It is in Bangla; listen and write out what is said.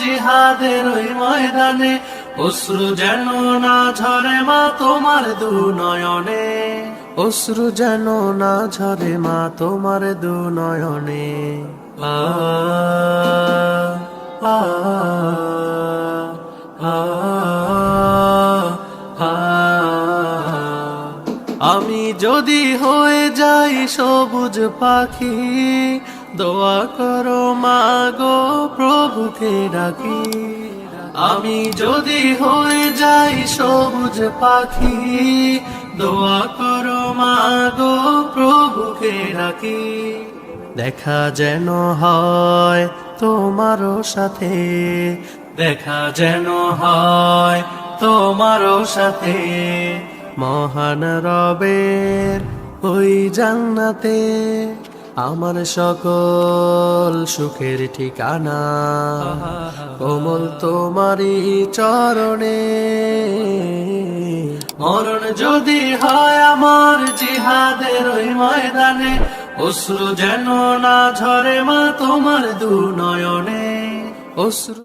জিহাদের ওই ময়দানে, অশ্রু যেন না ঝরে মা তোমার দু নয়নে, অশ্রু যেন না ঝরে মা তোমার দু নয়নে। আ আ আ আ আমি যদি হয়ে যাই সবুজ পাখি, দোয়া করো মা গো প্রভুকে ডাকি। আমি যদি হয়ে যাই সবুজ পাখি, দোয়া করো মা গো প্রভুকে ডাকি। দেখা যেন হয় তোমারও সাথে, দেখা যেন হয় তোমারও সাথে, মহান রবের ওই জান্নাতে, আমার সকল সুখের ঠিকানা কোমল তোমারই চরণে। মরণ যদি হয় আমার জিহাদের ওই ময়দানে, অশ্রু যেন না ঝরে মা তোমার দু নয়নে, অশ্রু